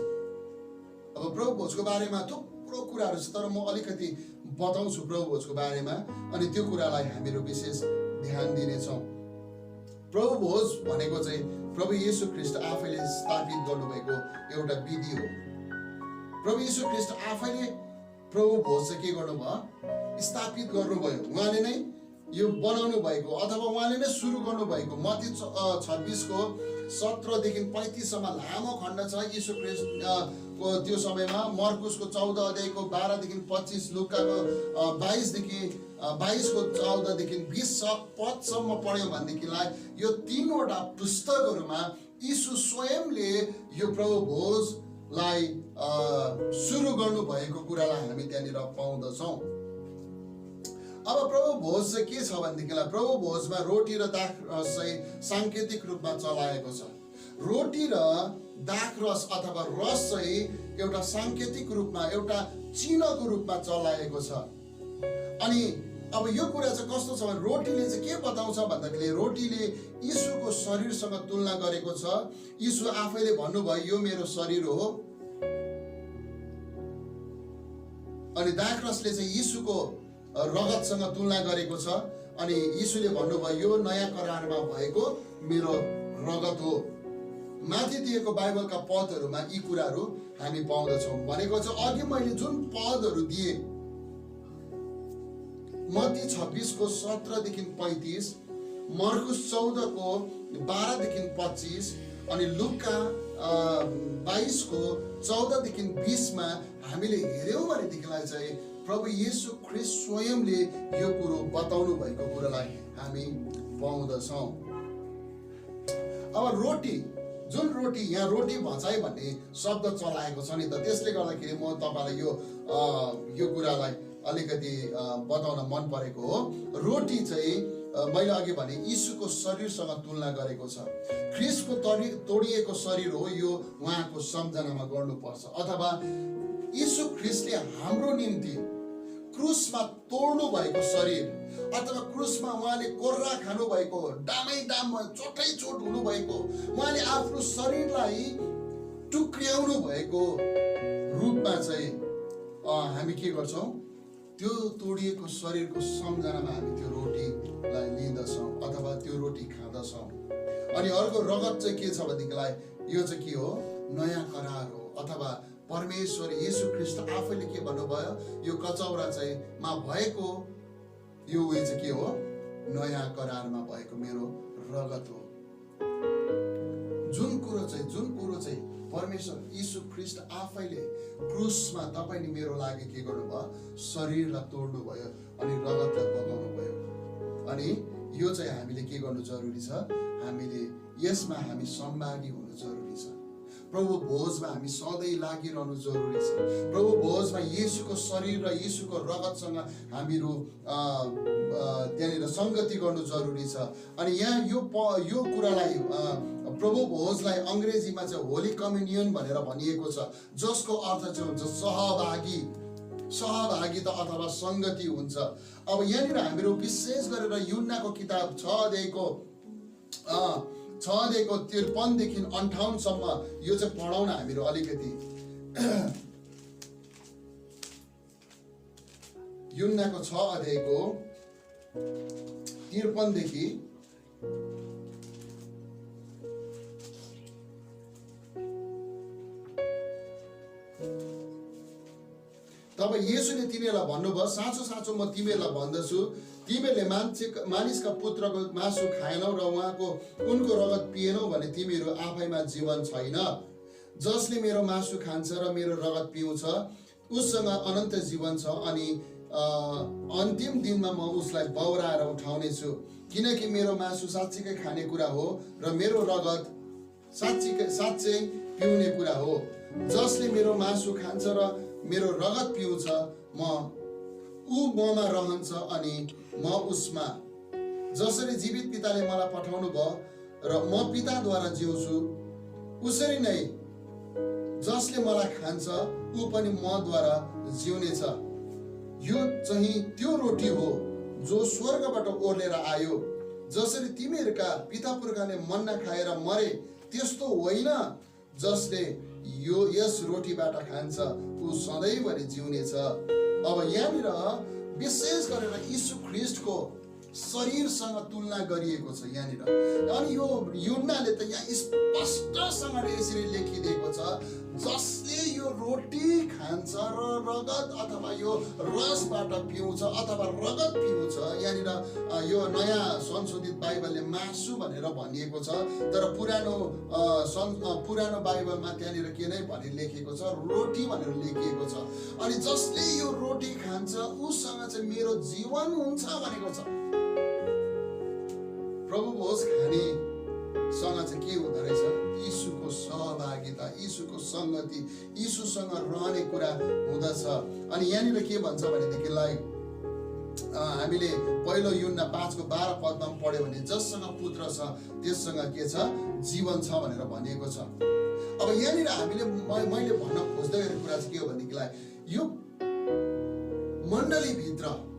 अब प्रभु भोजको बारेमा थुप्रो कुराहरू छ, तर म अलिकति बताउँछु प्रभु भोजको बारेमा, अनि त्यो कुरालाई हामीहरू विशेष ध्यान दिनेछौँ। प्रभु भोज भनेको चाहिँ प्रभु येशू ख्रीष्ट आफैले स्थापित गर्नुभएको एउटा विधि हो। प्रभु येशू ख्रीष्ट आफैले प्रभु भोज चाहिँ के गर्नुभयो, स्थापित गर्नुभयो। उहाँले नै यो बनाउनु भएको अथवा उहाँले नै सुरु गर्नुभएको। मत्ती 26:17 देखि 35 सम्म लामो खण्ड छ येशू ख्रीष्टको त्यो समयमा। मर्कुसको 14 अध्यायको 12 देखि 25, लुकाको 22:14 देखि 20 पदसम्म पढ्यौँ भनेदेखिलाई यो 3वटा पुस्तकहरूमा यीशु स्वयंले यो प्रभु भोजलाई सुरु गर्नु भएको कुरालाई हामी त्यहाँनिर पाउँदछौँ। अब प्रभु भोज चाहिँ के छ भनेदेखिलाई प्रभु भोजमा रोटी र दाखरस चाहिँ सांकेतिक रूपमा चलाएको छ। रोटी र दाखरस अथवा रस चाहिँ एउटा सांकेतिक रूपमा, एउटा चिन्हको रूपमा चलाएको छ। अनि अब यो कुरा चाहिँ कस्तो छ भने रोटीले चाहिँ के बताउँछ भन्दाखेरि रोटीले यीशुको शरीरसँग तुलना गरेको छ। यीशु आफैले भन्नुभयो यो मेरो शरीर हो। अनि दाखरसले चाहिँ यीशुको रगतसँग तुलना गरेको छ। अनि यीशुले भन्नुभयो यो नयाँ करारमा भएको मेरो रगत हो। माथि दिएको बाइबलका पदहरूमा यी कुराहरू हामी पाउँदछौँ। भनेको चाहिँ अघि मैले जुन पदहरू दिए, मत्ती 26:17 देखि 35, मर्कुस 14:12 देखि 25 अनि लुका 22:14 देखि 20 मा हामीले हेर्यौँ भनेदेखिलाई चाहिँ प्रभु येशू ख्रीष्ट स्वयंले यो कुरो बताउनु भएको कुरालाई हामी पाउँदछौँ। अब रोटी, जुन रोटी, यहाँ रोटी भचाइ भन्ने शब्द चलाएको छ नि त, त्यसले गर्दाखेरि म तपाईँलाई यो कुरालाई अलिकति बताउन मन परेको हो। रोटी चाहिँ मैले अघि भने यीशुको शरीरसँग तुलना गरेको छ। ख्रीष्टको तोडिएको शरीर हो, यो उहाँको सम्झनामा गर्नुपर्छ। अथवा यीशु ख्रीष्टले हाम्रो निम्ति क्रुसमा तोड्नु भएको शरीर, अथवा क्रुसमा उहाँले कोर्रा खानु भएको, डामै डाम चोटै चोट हुनु भएको, उहाँले आफ्नो शरीरलाई टुक्र्याउनु भएको रूपमा चाहिँ हामी के गर्छौँ, त्यो तोडिएको शरीरको सम्झनामा हामी त्यो रोटीलाई लिँदछौँ अथवा त्यो रोटी खाँदछौँ। अनि अर्को रगत चाहिँ के छ भनेदेखिलाई यो चाहिँ के हो, नयाँ करार हो। अथवा परमेश्वर येशू ख्रीष्ट आफैले के भन्नुभयो, यो कचौरा चाहिँ मा भएको यो उयो चाहिँ के हो, नयाँ करारमा भएको मेरो रगत हो। जुन कुरो चाहिँ परमेश्वर येशू ख्रीष्ट आफैले क्रुसमा तपाईँ मेरो लागि के गर्नुभयो, शरीरलाई तोड्नु भयो अनि रगतलाई बगाउनु भयो। अनि यो चाहिँ हामीले के गर्नु जरुरी छ, हामीले यसमा हामी सहभागी हुनु जरुरी छ। प्रभु भोजमा हामी सधैँ लागिरहनु जरुरी छ। प्रभु भोजमा येशूको शरीर र येशूको रगतसँग हामीहरू त्यहाँनिर संगति गर्नु जरुरी छ। अनि यहाँ यो कुरालाई प्रभु भोजलाई अङ्ग्रेजीमा चाहिँ होली कम्युनियन भनेर भनिएको छ, जसको अर्थ चाहिँ हुन्छ सहभागिता अथवा संगति हुन्छ। अब यहाँनिर हामीहरू विशेष गरेर यूहन्नाको किताब 6:53 देखि 58 सम्म यो चाहिँ पढाउन हामीहरू अलिकति। यूहन्नाको 6:53 देखि तब येशूले तिनीहरूलाई भन्नुभयो, साँचो साँचो म तिमीहरूलाई भन्दछु, तिमीहरूले मानिसका पुत्रको मासु खाएनौ र उनको रगत पिएनौ भने तिमीहरू आफैमा जीवन छैन। जसले मेरो मासु खान्छ र मेरो रगत पिउँछ उससँग अनन्त जीवन छ, अनि अन्तिम दिनमा म उसलाई बौराएर उठाउनेछु। किनकि मेरो मासु साँच्चीकै खानेकुरा हो र मेरो रगत साँच्चै पिउने कुरा हो। जसले मेरो मासु खान्छ र मेरो रगत पिउँछ ऊ ममा रहन्छ अनि म उसमा। जसरी जीवित पिताले मलाई पठाउनु भयो र म पिताद्वारा जिउँछु, उसरी नै जसले मलाई खान्छ ऊ पनि मद्वारा जिउनेछ। यो चाहिँ त्यो रोटी हो जो स्वर्गबाट ओर्लेर आयो। जसरी तिमीहरूका पिता पुर्खाले मन्ना खाएर मरे त्यस्तो होइन, जसले यस रोटीबाट खान्छ ऊ सधैँभरि जिउनेछ। अब यहाँनिर विशेष गरेर यीशु ख्रीष्टको शरीरसँग तुलना गरिएको छ यहाँनिर। अनि यो यूहन्नाले त यहाँ स्पष्टसँगले यसरी लेखिदिएको छ, जसले यो रोटी खान्छ र रगत अथवा यो रसबाट पिउँछ अथवा रगत पिउँछ। यहाँनिर यो नयाँ संशोधित बाइबलले मासु भनेर भनिएको छ, तर पुरानो बाइबलमा त्यहाँनिर के नै भनी लेखेको छ, रोटी भनेर लेखिएको छ। अनि जसले यो रोटी खान्छ उसँग चाहिँ मेरो जीवन हुन्छ भनेको छ। प्रभु भोज खाने सँग चाहिँ के हुँदो रहेछ? यीशुको सहभागिता, यीशुको संगति, यीशुसँग रहने कुरा हुँदछ। अनि यहाँनिर के भन्छ भनेदेखिलाई हामीले पहिलो यूहन्ना 5:12 पदमा पढ्यो भने जससँग पुत्र छ त्यससँग के छ? जीवन छ भनेर भनिएको छ। अब यहाँनिर हामीले मैले भन्न खोज्दै गरेको कुरा चाहिँ के हो भनेदेखिलाई यो मण्डलीभित्र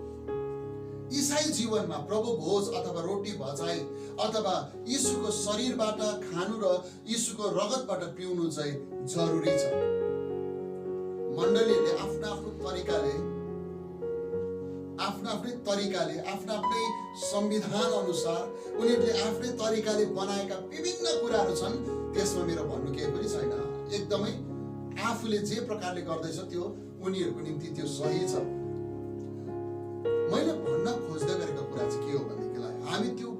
ईसाई जीवनमा प्रभु भोज अथवा रोटी भजाई अथवा यीशुको शरीरबाट खानु र यीशुको रगतबाट पिउनु चाहिँ जरुरी छ। मण्डलीले आफ्नै तरिकाले आफ्नै संविधान अनुसार उनीहरूले आफ्नै तरिकाले बनाएका विभिन्न कुराहरू छन्। त्यसमा मेरो भन्नु केही पनि छैन। एकदमै आफूले जे प्रकारले गर्दैछ त्यो उनीहरूको निम्ति त्यो सही छ। मैले भन्न खोज्दै गरेको कुरा चाहिँ के हो भनेदेखिलाई हामी त्यो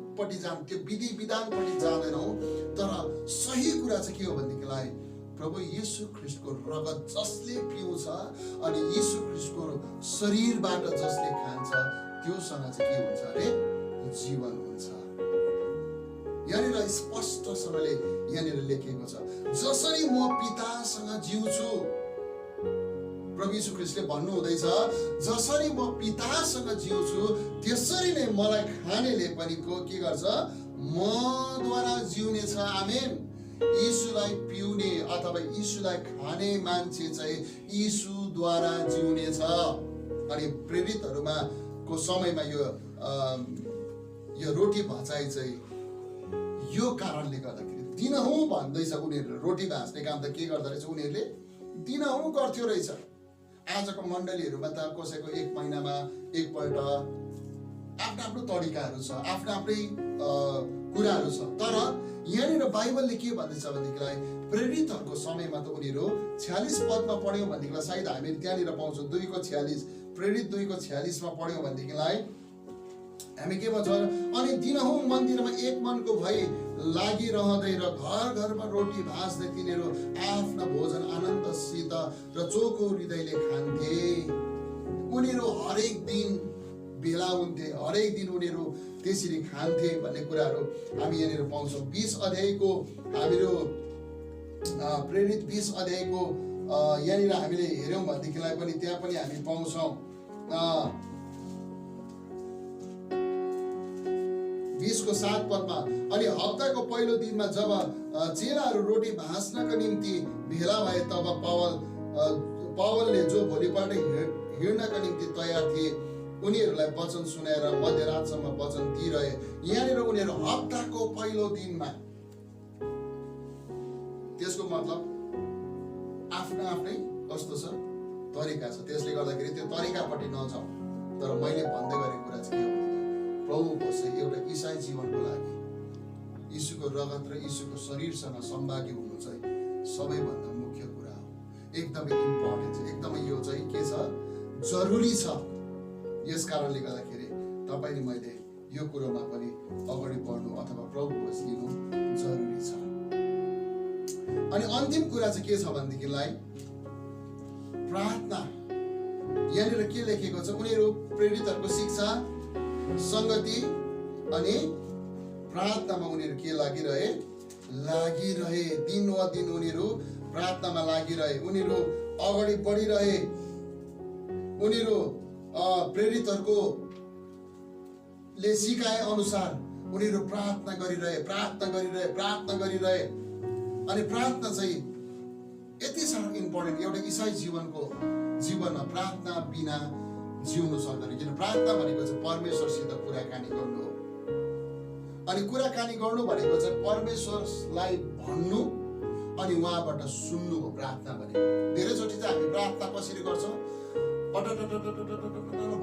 विधि विधानपट्टि जाँदैनौँ, तर सही कुरा चाहिँ के हो भनेदेखिलाई प्रभु यीशु ख्रीष्टको रगत जसले पिउँछ अनि यीशु ख्रीष्टको शरीरबाट जसले खान्छ त्योसँग चाहिँ के हुन्छ अरे? जीवन हुन्छ। यहाँनिर स्पष्टसँगले यहाँनिर लेखिएको छ, जसरी म पितासँग जिउँछु। प्रभु यीशु ख्रीष्टले भन्नु हुँदैछ, जसरी म पितासँग जिउँछु त्यसरी नै मलाई खानेले पनि के गर्छ? मद्वारा जिउनेछ। आमेन। यीशुलाई पिउने अथवा यीशुलाई खाने मान्छे चाहिँ यीशुद्वारा जिउनेछ। अनि प्रेरितहरूमा को समयमा यो रोटी भचाइ चाहिँ यो कारणले गर्दाखेरि दिनहुँ भन्दैछ। उनीहरूले रोटी भाँच्ने काम त के गर्दो रहेछ? उनीहरूले दिनहुँ गर्थ्यो रहेछ। आजको मण्डलीहरूमा त कसैको 1 महिनामा एकपल्ट आफ्नो तरिकाहरू छ, आफ्नै कुराहरू छ। तर यहाँनिर बाइबलले के भन्दैछ भनेदेखिलाई प्रेरितहरूको समयमा त उनीहरू 46 पदमा पढ्यौँ भनेदेखिलाई सायद हामी त्यहाँनिर पाउँछौँ 2:46 प्रेरित 2:46 पढ्यौँ भनेदेखिलाई हामी के भन्छ? अनि दिनहुँ मन्दिरमा एक मनको भई लागिरहँदै र घर घरमा रोटी भाँच्दै तिनीहरू आफ्ना भोजन आनन्दसित र चोखो हृदयले खान्थे। उनीहरू हरेक दिन भेला हुन्थे, हरेक दिन उनीहरू त्यसरी खान्थे भन्ने कुराहरू हामी यहाँनिर पाउँछौँ। 20 अध्यायको हामीहरू प्रेरित 20 अध्यायको यहाँनिर हामीले हेऱ्यौँ भनेदेखिलाई पनि त्यहाँ पनि हामी पाउँछौँ 20:7 पदमा, अनि हप्ताको पहिलो दिनमा जब चेलाहरू रोटी भाँच्नका निम्ति भेला भए तब पावलले जो भोलिपल्ट हिँड्नका निम्ति तयार थिए उनीहरूलाई वचन सुनाएर मध्यरातसम्म वचन दिइरहे। यहाँनिर उनीहरू हप्ताको पहिलो दिनमा, त्यसको मतलब आफ्नै कस्तो छ? तरिका छ। त्यसले गर्दाखेरि त्यो तरिकापट्टि नजाउँ। तर मैले भन्दै गरेको कुरा चाहिँ के हो? प्रभु चाहिँ एउटा ईसाई जीवनको लागि यीशुको रगत र यीशुको शरीरसँग सम्भागी हुनु चाहिँ सबैभन्दा मुख्य कुरा हो। एकदमै इम्पोर्टेन्ट छ। एकदमै यो चाहिँ के छ? जरुरी छ। यस कारणले गर्दाखेरि तपाईले मैले यो कुरोमा पनि अगाडि बढ्नु अथवा प्रभु खोज लिनु जरुरी छ। अनि अन्तिम कुरा चाहिँ के छ भनेदेखिलाई प्रार्थना। यहाँनिर के लेखेको छ, उनीहरू प्रेरितहरूको शिक्षा, संगति अनि प्रार्थनामा उनीहरू के लागिरहे, दिन वा दिन उनीहरू प्रार्थनामा लागिरहे, उनीहरू अगाडि बढिरहे, उनीहरू प्रेरितहरूको ले सिकाए अनुसार उनीहरू प्रार्थना गरिरहे। अनि प्रार्थना चाहिँ यति साह्रो इम्पोर्टेन्ट। एउटा इसाई जीवनमा प्रार्थना बिना जिउनु सक्दैन। किन प्रार्थना भनेको चाहिँ परमेश्वरसित कुराकानी गर्नु हो। अनि कुराकानी गर्नु भनेको चाहिँ परमेश्वरलाई भन्नु अनि उहाँबाट सुन्नु हो प्रार्थना भनेको। धेरैचोटि चाहिँ हामी प्रार्थना कसरी गर्छौँ,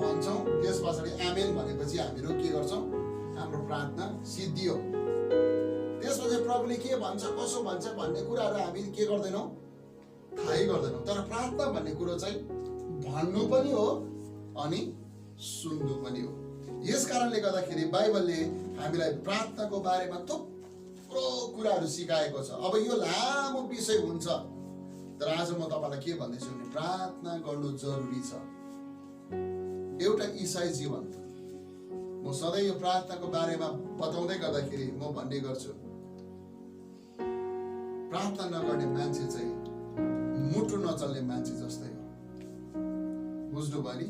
भन्छौँ, त्यस पछाडि आमेन भनेपछि हामीहरू के गर्छौँ, हाम्रो प्रार्थना सिद्धियो। त्यसपछि प्रभुले के भन्छ, कसो भन्छ भन्ने कुराहरू हामी के गर्दैनौँ, थाहै गर्दैनौँ। तर प्रार्थना भन्ने कुरो चाहिँ भन्नु पनि हो अनि सुन्नु पनि हो। यस कारणले गर्दाखेरि बाइबलले हामीलाई प्रार्थनाको बारेमा थुप्रो कुराहरू सिकाएको छ। अब यो लामो विषय हुन्छ, तर आज म तपाईलाई के भन्दैछु भने प्रार्थना गर्नु जरुरी छ। एउटा इसाई जीवन, म सधैँ यो प्रार्थनाको बारेमा बताउँदै गर्दाखेरि म भन्ने गर्छु, प्रार्थना नगर्ने मान्छे चाहिँ मुटु नचल्ने मान्छे जस्तै हो। बुझ्नुभयो नि?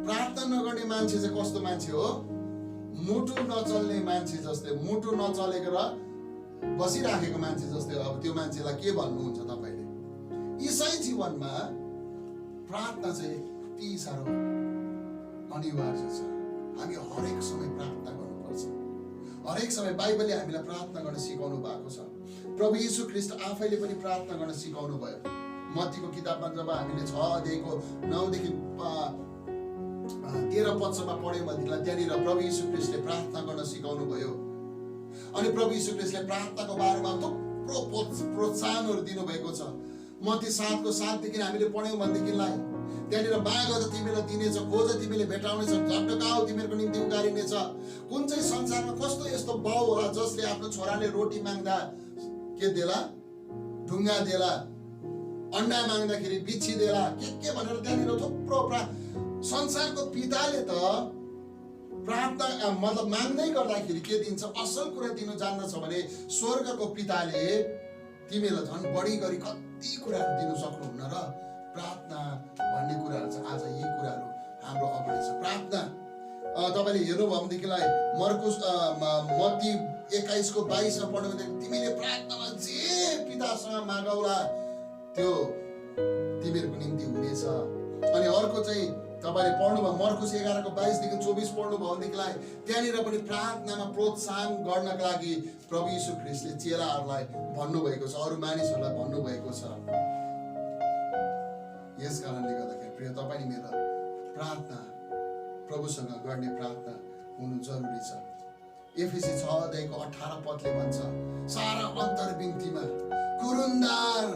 प्रार्थना नगर्ने मान्छे चाहिँ कस्तो मान्छे हो, मुटु नचल्ने मान्छे जस्तै, मुटु नचलेको र बसिराखेको मान्छे जस्तै हो। अब त्यो मान्छेलाई के भन्नुहुन्छ तपाईले? इसाई जीवनमा प्रार्थना चाहिँ यति साह्रो अनिवार्य छ। हामी हरेक समय प्रार्थना गर्नुपर्छ। हरेक समय बाइबलले हामीलाई प्रार्थना गर्न सिकाउनु भएको छ। प्रभु यीशु ख्रीष्ट आफैले पनि प्रार्थना गर्न सिकाउनु भयो। मत्तीको किताबमा जब हामीले 6 अध्यायको 9 देखि 13 पदसम्म पढ्यौँ भनेदेखि त्यहाँनिर प्रभु यीशु ख्रीष्टले प्रार्थना गर्न सिकाउनु भयो। अनि प्रभु यीशु ख्रीष्टले प्रार्थनाको बारेमा थुप्रो प्रोत्साहनहरू दिनुभएको छ। मत्ती 7 को 7 देखि हामीले पढ्यौँ भनेदेखिलाई त्यहाँनिर माग त तिमीलाई दिनेछ, खोज तिमीले भेटाउनेछ, ढकढकाऊ तिमीहरूको निम्ति उगारिनेछ। कुन चाहिँ संसारमा कस्तो यस्तो बाउ होला जसले आफ्नो छोराले रोटी माग्दा के देला, ढुङ्गा देला, अन्डा माग्दाखेरि बिच्छी देला, के भनेर त्यहाँनिर थुप्रो संसारको पिताले त प्रार्थना मतलब माग्दै गर्दाखेरि के दिन्छ, असल कुरा दिनु जान्दछ भने स्वर्गको पिताले तिमीलाई झन् बढी गरी कति कुराहरू दिनु सक्नुहुन्न। र प्रार्थना भन्ने कुराहरू चाहिँ आज यी कुराहरू हाम्रो अगाडि छ। प्रार्थना तपाईँले हेर्नुभयो भनेदेखिलाई मत्ती 21 को 22 मा पढ्नु भने तिमीले प्रार्थनामा जे पितासँग मागौला त्यो तिमीहरूको निम्ति हुनेछ। अनि अर्को चाहिँ तपाईले पढ्नुभयो मर्कुस 11 को 22 देखि 24 पढ्नुभयो भनेदेखिलाई त्यहाँनिर पनि प्रार्थनामा प्रोत्साहन गर्नका लागि प्रभु यीशु ख्रीष्टले चेलाहरूलाई भन्नुभएको छ, अरू मानिसहरूलाई भन्नुभएको छ। यस कारणले गर्दाखेरि प्रिय तपाईले मेरो प्रार्थना प्रभुसँग गर्ने प्रार्थना हुनु जरुरी छ। एफएसी 6 अध्यायको 18 पदले भन्छ, सारा अन्तर्विन्तीमा कुरुन्दार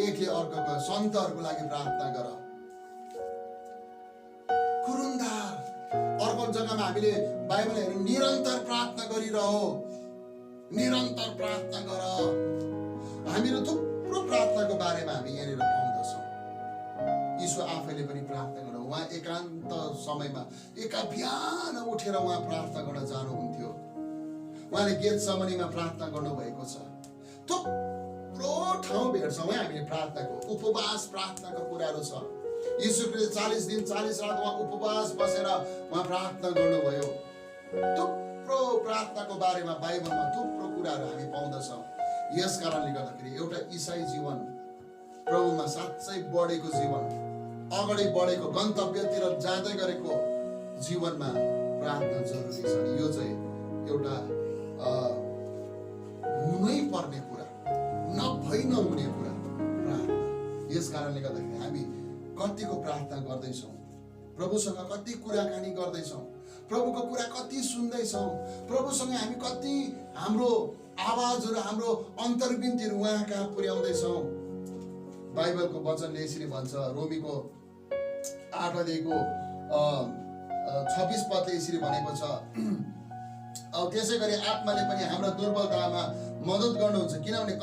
एकले अर्कोको सन्तहरूको लागि प्रार्थना गर। कुरुन्दार अर्को जग्गामा हामीले बाइबलमा हेर्नु निरन्तर प्रार्थना गरिरहो, निरन्तर प्रार्थना गर। हामीहरू थुप्रो प्रार्थनाको बारेमा हामी यहाँनिर पाउँदछौँ। यीशु आफैले पनि प्रार्थना गर्नु, उहाँ एकान्त समयमा एका बिहान उठेर उहाँ प्रार्थना गर्न जानुहुन्थ्यो। उहाँले गेतसमनीमा प्रार्थना गर्नुभएको छ। थुप्रो ठाउँ भेट्छौँ हामीले प्रार्थनाको, उपवास प्रार्थनाको कुराहरू छ। यीशु ख्रीष्ट 40 दिन 40 रात उहाँ उपवास बसेर उहाँ प्रार्थना गर्नुभयो। थुप्रो प्रार्थनाको बारेमा बाइबलमा थुप्रो कुराहरू हामी पाउँदछौँ। यस कारणले गर्दाखेरि एउटा इसाई जीवन, प्रभुमा साँच्चै बढेको जीवन, अगाडि बढेको गन्तव्यतिर जाँदै गरेको जीवनमा प्रार्थना जरुरी छ। यो चाहिँ एउटा हुनै पर्ने कुरा, नभई नहुने कुरा प्रार्थना। यस कारणले गर्दाखेरि हामी कतिको प्रार्थना गर्दैछौँ, प्रभुसँग कति कुराकानी गर्दैछौँ, प्रभुको कुरा कति सुन्दैछौँ, प्रभुसँग हामी कति हाम्रो आवाजहरू, हाम्रो अन्तर्विन्तीहरू उहाँ कहाँ पुर्याउँदैछौँ। बाइबलको वचनले यसरी भन्छ, रोमीको 8 अध्यायको 26 पदले यसरी भनेको छ, अब त्यसै गरी आत्माले पनि हाम्रो दुर्बलतामा मद्दत गर्नुहुन्छ, किनभने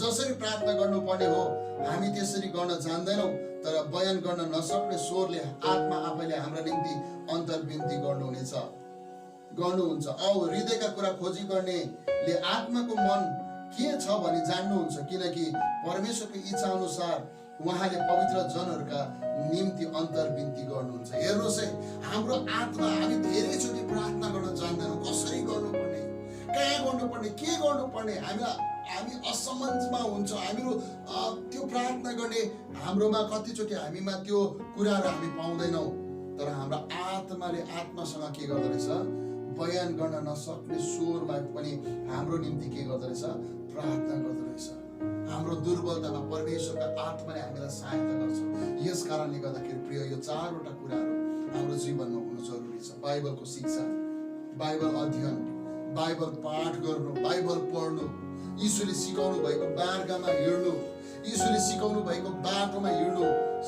जसरी प्रार्थना गर्नुपर्ने हो हामी त्यसरी गर्न जान्दैनौँ, तर बयान गर्न नसक्ने स्वरले आत्मा आफैले हाम्रो निम्ति अन्तर्विन्ती गर्नुहुन्छ। औ हृदयका कुरा खोजी गर्नेले आत्माको मन के छ भनी जान्नुहुन्छ, किनकि परमेश्वरको इच्छा अनुसार उहाँले पवित्र जनहरूका निम्ति अन्तर्विन्ती गर्नुहुन्छ। हेर्नुहोस् है, हाम्रो आत्मा, हामी धेरैचोटि प्रार्थना गर्न जान्दैनौँ, कसरी गर्नुपर्ने, कहाँ गर्नुपर्ने, के गर्नुपर्ने, हामी असमञ्जमा हुन्छ। हामीहरू त्यो प्रार्थना गर्ने हाम्रोमा कतिचोटि हामीमा त्यो कुराहरू हामी पाउँदैनौँ, तर हाम्रो आत्मासँग के गर्दो रहेछ, बयान गर्न नसक्ने स्वरमा पनि हाम्रो निम्ति के गर्दो रहेछ, प्रार्थना गर्दो रहेछ। हाम्रो दुर्बलतामा परमेश्वरका आत्माले हामीलाई सहायता गर्छ। यस कारणले गर्दाखेरि प्रिय, यो 4वटा कुराहरू हाम्रो जीवनमा हुनु जरुरी छ। बाइबलको शिक्षा, बाइबल अध्ययन, बाइबल पाठ गर्नु, बाइबल पढ्नु, यीशुले सिकाउनु भएको मार्गमा हिँड्नु, यीशुले सिकाउनु भएको बाटोमा हिँड्नु,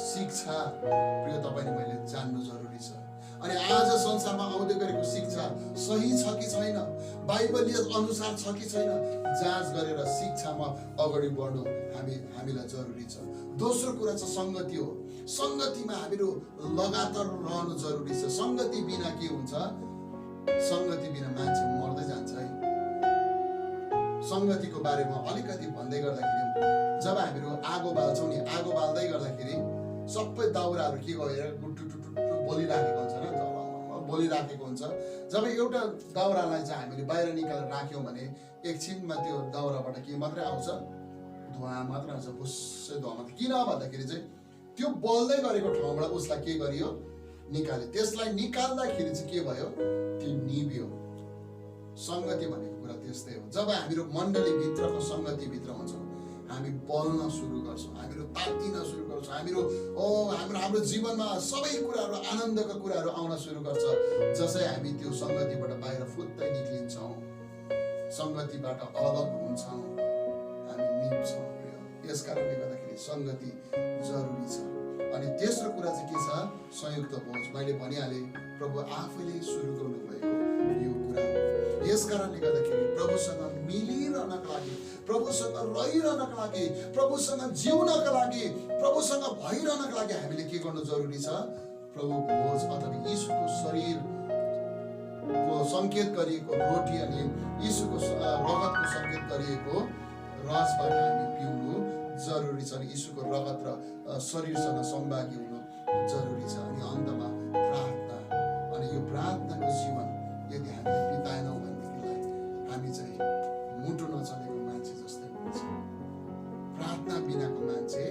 शिक्षा प्रिय तपाईले मैले जान्नु जरुरी छ। अनि आज संसारमा आउँदै गरेको शिक्षा सही छ कि छैन, बाइबलीय अनुसार छ कि छैन, जाँच गरेर शिक्षामा अगाडि बढ्नु हामीलाई जरुरी छ। दोस्रो कुरा छ संगति हो। संगतिमा हामीहरू लगातार रहनु जरुरी छ। संगति बिना के हुन्छ, संगति बिना मान्छे मर्दै जान्छ है। संगतिको बारेमा अलिकति भन्दै गर्दाखेरि, जब हामीहरू आगो बाल्छौँ नि, आगो बाल्दै गर्दाखेरि सबै दाउराहरू के गरेर बोलिराखेको हुन्छ न, बोलिराखेको हुन्छ। जब एउटा दाउरालाई चाहिँ हामीले बाहिर निकालेर राख्यौँ भने एकछिनमा त्यो दाउराबाट के मात्रै आउँछ, धुवा मात्र आउँछ, भुस्सै धुवा मात्र। किन भन्दाखेरि चाहिँ त्यो बल्दै गरेको ठाउँबाट उसलाई के गरियो, निकाल्यो। त्यसलाई निकाल्दाखेरि चाहिँ के भयो, त्यो निभ्यो। संगति भनेको कुरा त्यस्तै हो। जब हामीहरू मण्डलीभित्रको संगतिभित्र हुन्छौँ, हामी बल्न सुरु गर्छौँ, हामीहरू तात्तिन सुरु गर्छौँ, हाम्रो जीवनमा सबै कुराहरू, आनन्दका कुराहरू आउन सुरु गर्छ। जसै हामी त्यो संगतिबाट बाहिर फुत्तै निक्लिन्छौँ, संगतिबाट अलग हुन्छौँ, हामी निप्छौँ। यस कारणले गर्दाखेरि संगति जरुरी छ। अनि तेस्रो कुरा चाहिँ के छ, संयुक्त भोज। मैले भनिहालेँ, प्रभु आफैले सुरु गर्नुभएको यो कुरा हो। यस कारणले गर्दाखेरि प्रभुसँग मिलिरहनका लागि, प्रभुसँग रहिरहनका लागि, प्रभुसँग जिउनका लागि, प्रभुसँग भइरहनका लागि हामीले के गर्नु जरुरी छ, प्रभु भोज अथवा यीशुको शरीरको संकेत गरिएको रोटी अनि यीशुको रगतको संकेत गरिएको रसबाट हामी पिउनु जरुरी छ। अनि यीशुको रगत र शरीरसँग सहभागी हुनु जरुरी छ। अनि अन्तमा प्रार्थना। अनि यो प्रार्थनाको जीवन यदि हामीले बिताएनौँ भनेदेखिलाई हामी चाहिँ मुटु नचलेको मान्छे जस्तै हुन्छ। प्रार्थना बिनाको मान्छे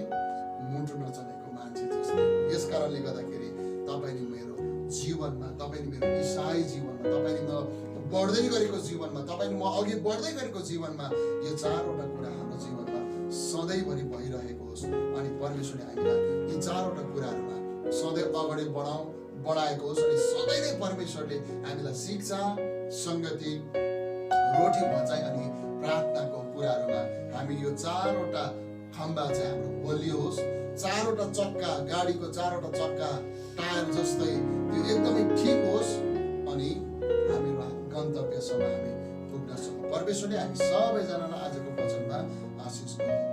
मुटु नचलेको मान्छे जस्तै। यस कारणले गर्दाखेरि तपाईले मेरो जीवनमा, तपाईले मेरो ईसाई जीवनमा, तपाईले म बढ्दै गरेको जीवनमा, तपाईले म अघि बढ्दै गरेको जीवनमा यो 4वटा कुरा हाम्रो जीवनमा सधैँभरि भइरहेको होस्। अनि परमेश्वरले हामीलाई यी 4वटा कुराहरूमा सधैँ अगाडि बढाएको होस्। अनि सधैँ नै परमेश्वरले हामीलाई शिक्षा, संगति, रोटी भचाइ अनि प्रार्थनाको कुराहरूमा हामी यो 4वटा खम्बा चाहिँ हाम्रो बलियो होस्। 4वटा चक्का, गाडीको 4वटा चक्का टायर जस्तै त्यो एकदमै ठिक होस्। अनि हामीहरू गन्तव्यसम्म हामी पुग्न सकौँ। परमेश्वरले हामी सबैजनालाई आजको वचनमा आशिष गरौँ।